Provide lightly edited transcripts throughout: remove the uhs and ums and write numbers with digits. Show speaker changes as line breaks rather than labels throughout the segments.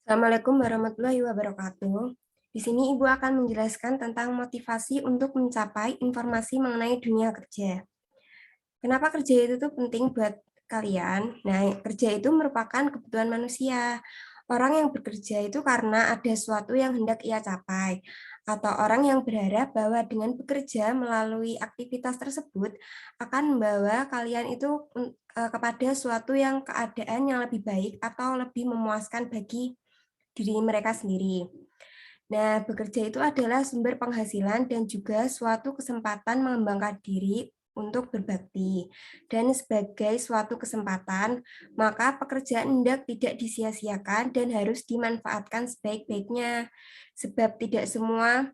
Assalamualaikum warahmatullahi wabarakatuh. Di sini Ibu akan menjelaskan tentang motivasi untuk mencapai informasi mengenai dunia kerja. Kenapa kerja itu tuh penting buat kalian? Nah, kerja itu merupakan kebutuhan manusia. Orang yang bekerja itu karena ada sesuatu yang hendak ia capai, atau orang yang berharap bahwa dengan bekerja melalui aktivitas tersebut akan membawa kalian itu kepada suatu yang keadaan yang lebih baik atau lebih memuaskan bagi diri mereka sendiri. Nah, bekerja itu adalah sumber penghasilan dan juga suatu kesempatan mengembangkan diri untuk berbakti. Dan sebagai suatu kesempatan, maka pekerjaan hendak tidak disia-siakan dan harus dimanfaatkan sebaik-baiknya. Sebab tidak semua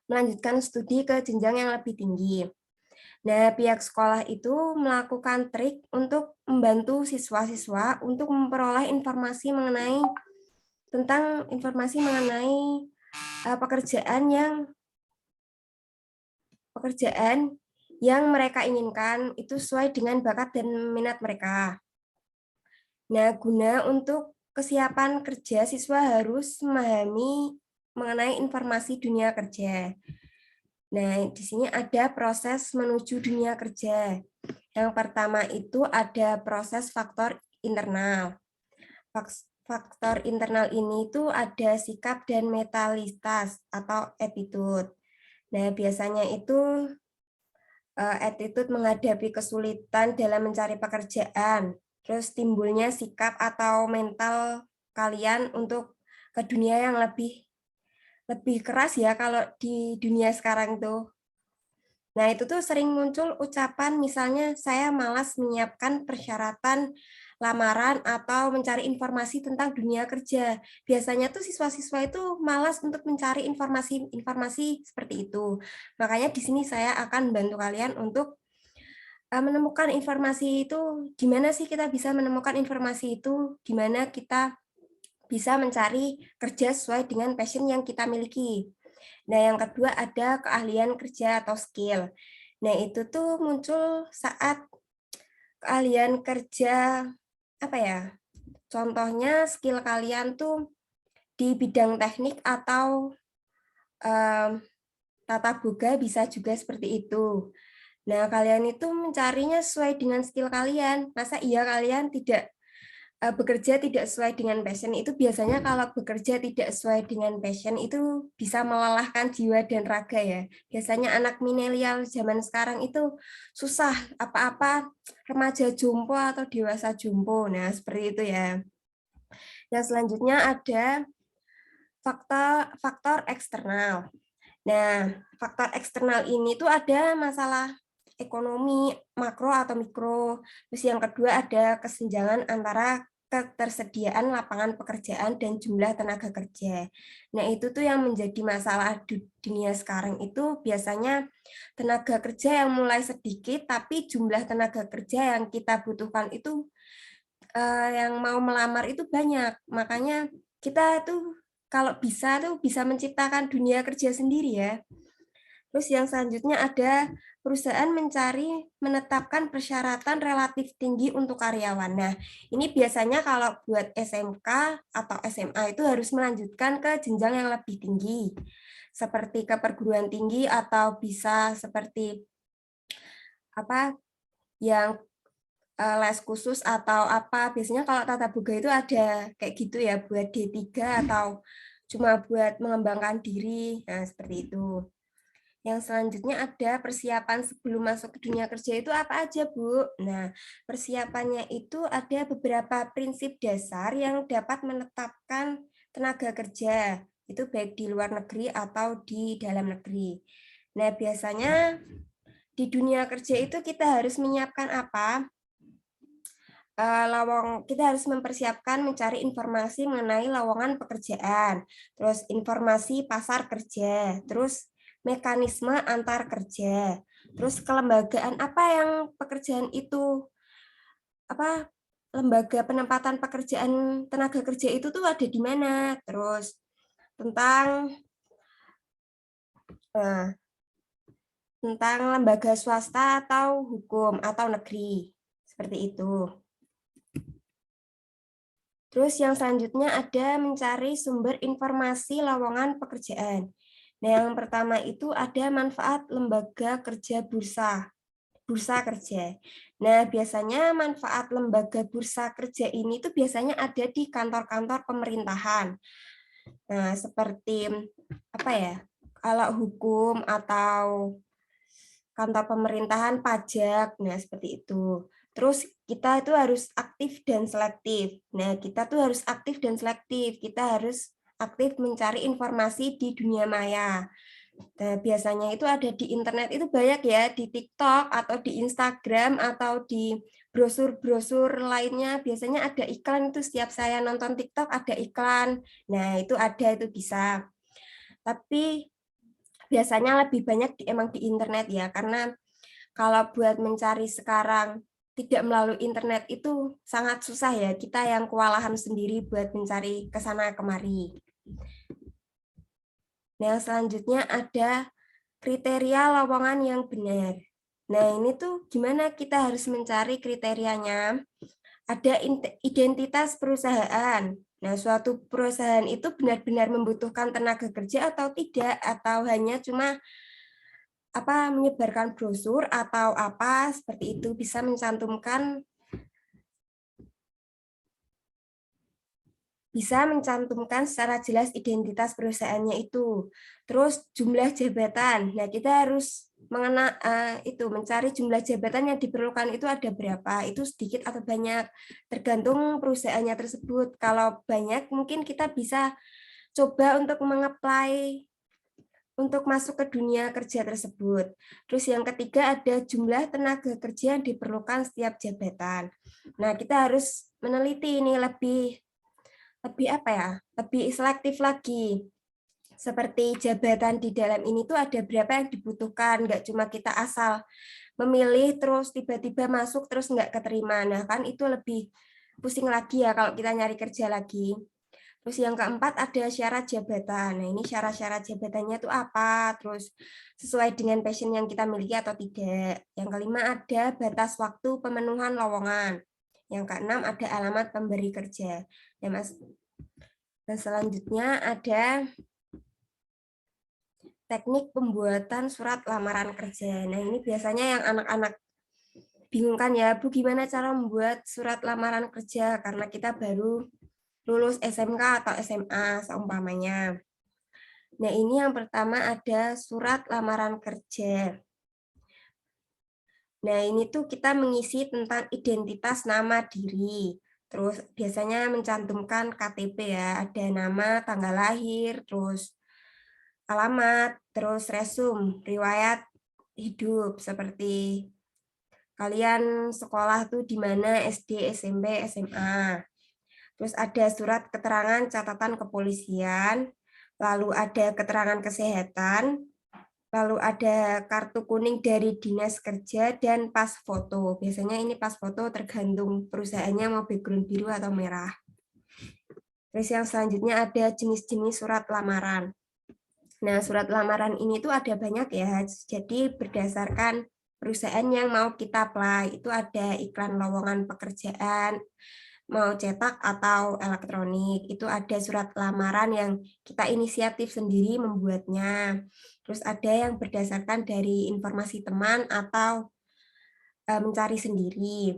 melanjutkan studi ke jenjang yang lebih tinggi. Nah, pihak sekolah itu melakukan trik untuk membantu siswa-siswa untuk memperoleh informasi mengenai pekerjaan yang mereka inginkan itu sesuai dengan bakat dan minat mereka. Nah, guna untuk kesiapan kerja, siswa harus memahami mengenai informasi dunia kerja. Nah, di sini ada proses menuju dunia kerja. Yang pertama itu ada proses faktor internal. Faktor internal ini itu ada sikap dan mentalitas atau attitude. Nah, biasanya itu attitude menghadapi kesulitan dalam mencari pekerjaan, terus timbulnya sikap atau mental kalian untuk ke dunia yang lebih lebih keras ya kalau di dunia sekarang tuh. Nah, itu tuh sering muncul ucapan misalnya saya malas menyiapkan persyaratan lamaran atau mencari informasi tentang dunia kerja. Biasanya tuh siswa-siswa itu malas untuk mencari informasi-informasi seperti itu. Makanya di sini saya akan bantu kalian untuk menemukan informasi itu, gimana sih kita bisa menemukan informasi itu, gimana kita bisa mencari kerja sesuai dengan passion yang kita miliki. Nah, yang kedua ada keahlian kerja atau skill. Nah, itu tuh muncul saat keahlian kerja, apa ya, contohnya skill kalian tuh di bidang teknik atau tata boga bisa juga seperti itu. Nah, kalian itu mencarinya sesuai dengan skill kalian. Masa iya kalian tidak bekerja tidak sesuai dengan passion? Itu biasanya kalau bekerja tidak sesuai dengan passion itu bisa melelahkan jiwa dan raga ya. Biasanya anak milenial zaman sekarang itu susah apa-apa remaja jompo atau dewasa jompo. Nah, seperti itu ya. Yang selanjutnya ada faktor faktor eksternal. Nah, faktor eksternal ini tuh ada masalah ekonomi makro atau mikro. Terus yang kedua ada kesenjangan antara ketersediaan lapangan pekerjaan dan jumlah tenaga kerja. Nah, itu tuh yang menjadi masalah di dunia sekarang itu biasanya tenaga kerja yang mulai sedikit tapi jumlah tenaga kerja yang kita butuhkan itu yang mau melamar itu banyak. Makanya kita tuh kalau bisa tuh bisa menciptakan dunia kerja sendiri ya. Terus yang selanjutnya ada perusahaan menetapkan persyaratan relatif tinggi untuk karyawan. Nah, ini biasanya kalau buat SMK atau SMA itu harus melanjutkan ke jenjang yang lebih tinggi, seperti ke perguruan tinggi atau bisa seperti apa yang les khusus atau apa. Biasanya kalau tata boga itu ada kayak gitu ya, buat D3 atau cuma buat mengembangkan diri. Nah, seperti itu. Yang selanjutnya ada persiapan sebelum masuk ke dunia kerja itu apa aja, Bu? Nah, persiapannya itu ada beberapa prinsip dasar yang dapat menetapkan tenaga kerja, itu baik di luar negeri atau di dalam negeri. Nah, biasanya di dunia kerja itu kita harus menyiapkan apa? Kita harus mempersiapkan mencari informasi mengenai lowongan pekerjaan, terus informasi pasar kerja, terus mekanisme antar kerja, terus kelembagaan apa yang pekerjaan itu, apa lembaga penempatan pekerjaan tenaga kerja itu tuh ada di mana, terus tentang eh, tentang lembaga swasta atau hukum atau negeri, seperti itu. Terus yang selanjutnya ada mencari sumber informasi lowongan pekerjaan. Nah, yang pertama itu ada manfaat lembaga kerja bursa kerja. Nah, biasanya manfaat lembaga bursa kerja ini tuh biasanya ada di kantor-kantor pemerintahan. Nah, seperti apa ya? Kalau hukum atau kantor pemerintahan pajak, nah seperti itu. Terus kita itu harus aktif dan selektif. Nah, kita tuh harus aktif dan selektif. Kita harus aktif mencari informasi di dunia maya. Nah, biasanya itu ada di internet itu banyak ya, di TikTok atau di Instagram atau di brosur-brosur lainnya. Biasanya ada iklan itu setiap saya nonton TikTok ada iklan. Nah, itu ada itu bisa. Tapi biasanya lebih banyak emang di internet ya, karena kalau buat mencari sekarang tidak melalui internet itu sangat susah ya. Kita yang kewalahan sendiri buat mencari ke sana kemari. Nah, selanjutnya ada kriteria lowongan yang benar. Nah, ini tuh gimana kita harus mencari kriterianya? Ada identitas perusahaan. Nah, suatu perusahaan itu benar-benar membutuhkan tenaga kerja atau tidak, atau hanya cuma menyebarkan brosur atau apa seperti itu. Bisa mencantumkan secara jelas identitas perusahaannya itu. Terus jumlah jabatan. Nah, kita harus mencari jumlah jabatan yang diperlukan itu ada berapa. Itu sedikit atau banyak, tergantung perusahaannya tersebut. Kalau banyak, mungkin kita bisa coba untuk mengapply untuk masuk ke dunia kerja tersebut. Terus yang ketiga ada jumlah tenaga kerja yang diperlukan setiap jabatan. Nah, kita harus meneliti ini lebih lebih selektif lagi. Seperti jabatan di dalam ini tuh ada berapa yang dibutuhkan, nggak cuma kita asal memilih terus tiba-tiba masuk terus nggak keterima. Nah, kan itu lebih pusing lagi ya kalau kita nyari kerja lagi. Terus yang keempat ada syarat jabatan. Nah, ini syarat-syarat jabatannya itu apa? Terus sesuai dengan passion yang kita miliki atau tidak. Yang kelima ada batas waktu pemenuhan lowongan. Yang keenam ada alamat pemberi kerja. Ya, Mas. Dan selanjutnya ada teknik pembuatan surat lamaran kerja. Nah, ini biasanya yang anak-anak bingung kan ya, Bu, gimana cara membuat surat lamaran kerja? Karena kita baru lulus SMK atau SMA seumpamanya. Nah, ini yang pertama ada surat lamaran kerja. Nah, ini tuh kita mengisi tentang identitas nama diri. Terus biasanya mencantumkan KTP ya, ada nama, tanggal lahir, terus alamat, terus resum, riwayat hidup seperti kalian sekolah tuh di mana, SD, SMP, SMA. Terus ada surat keterangan catatan kepolisian, lalu ada keterangan kesehatan, lalu ada kartu kuning dari dinas kerja, dan pas foto. Biasanya ini pas foto tergantung perusahaannya mau background biru atau merah. Terus yang selanjutnya ada jenis-jenis surat lamaran. Nah, surat lamaran ini tuh ada banyak ya, jadi berdasarkan perusahaan yang mau kita apply, itu ada iklan lowongan pekerjaan, mau cetak atau elektronik, itu ada surat lamaran yang kita inisiatif sendiri membuatnya. Terus ada yang berdasarkan dari informasi teman atau mencari sendiri.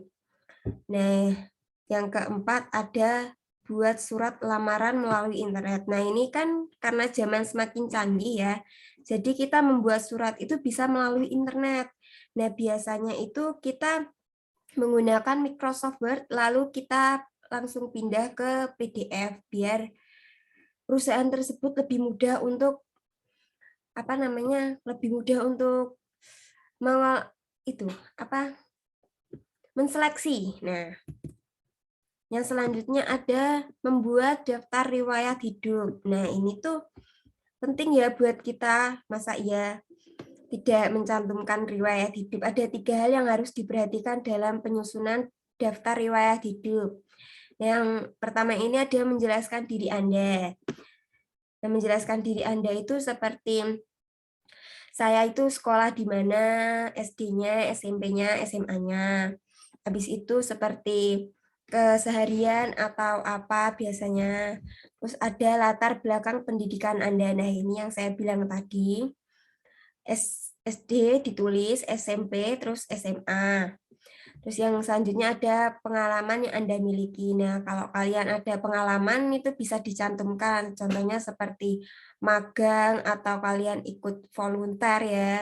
Nah, yang keempat ada buat surat lamaran melalui internet. Nah, ini kan karena zaman semakin canggih ya, jadi kita membuat surat itu bisa melalui internet. Nah, biasanya itu kita menggunakan Microsoft Word, lalu kita langsung pindah ke PDF biar perusahaan tersebut lebih mudah untuk lebih mudah untuk itu menseleksi. Nah, yang selanjutnya ada membuat daftar riwayat hidup. Nah, ini tuh penting ya buat kita, masa iya tidak mencantumkan riwayat hidup. Ada 3 hal yang harus diperhatikan dalam penyusunan daftar riwayat hidup. Yang pertama ini ada menjelaskan diri Anda. Nah, menjelaskan diri Anda itu seperti saya itu sekolah di mana, SD-nya, SMP-nya, SMA-nya. Habis itu seperti keseharian atau apa biasanya. Terus ada latar belakang pendidikan Anda. Nah, ini yang saya bilang tadi. SD ditulis, SMP, terus SMA. Terus yang selanjutnya ada pengalaman yang Anda miliki. Nah, kalau kalian ada pengalaman itu bisa dicantumkan. Contohnya seperti magang atau kalian ikut volunteer ya.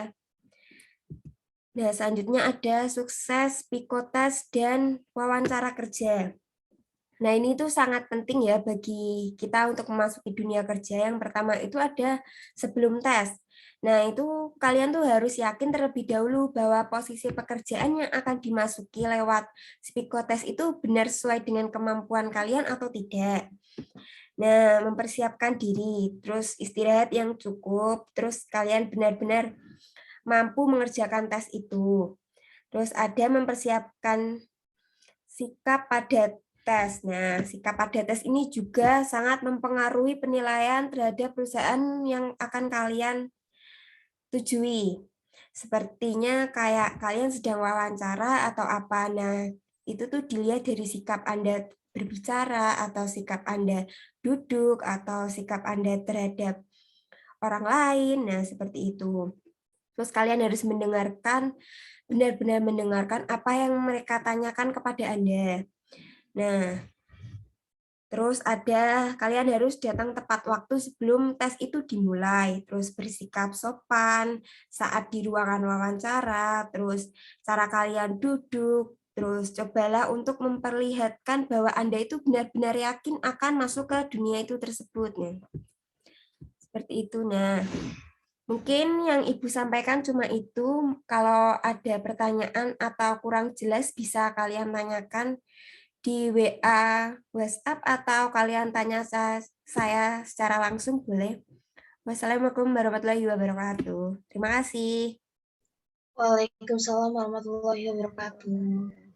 Nah, selanjutnya ada sukses, psikotes, dan wawancara kerja. Nah, ini tuh sangat penting ya bagi kita untuk memasuki dunia kerja. Yang pertama itu ada sebelum tes. Nah, itu kalian tuh harus yakin terlebih dahulu bahwa posisi pekerjaan yang akan dimasuki lewat psikotes itu benar sesuai dengan kemampuan kalian atau tidak. Nah, mempersiapkan diri, terus istirahat yang cukup, terus kalian benar-benar mampu mengerjakan tes itu. Terus ada mempersiapkan sikap pada tes. Nah, sikap pada tes ini juga sangat mempengaruhi penilaian terhadap perusahaan yang akan kalian tujui. Sepertinya kayak kalian sedang wawancara atau apa. Nah, itu tuh dilihat dari sikap Anda berbicara atau sikap Anda duduk atau sikap Anda terhadap orang lain. Nah, seperti itu. Terus kalian harus mendengarkan, benar-benar mendengarkan apa yang mereka tanyakan kepada Anda. Nah, terus ada kalian harus datang tepat waktu sebelum tes itu dimulai. Terus bersikap sopan saat di ruangan wawancara, terus cara kalian duduk, terus cobalah untuk memperlihatkan bahwa Anda itu benar-benar yakin akan masuk ke dunia itu tersebut. Nah, seperti itu. Nah, mungkin yang Ibu sampaikan cuma itu. Kalau ada pertanyaan atau kurang jelas bisa kalian tanyakan di WA, WhatsApp, atau kalian tanya saya secara langsung boleh. Wassalamualaikum warahmatullahi wabarakatuh. Terima kasih.
Waalaikumsalam warahmatullahi wabarakatuh.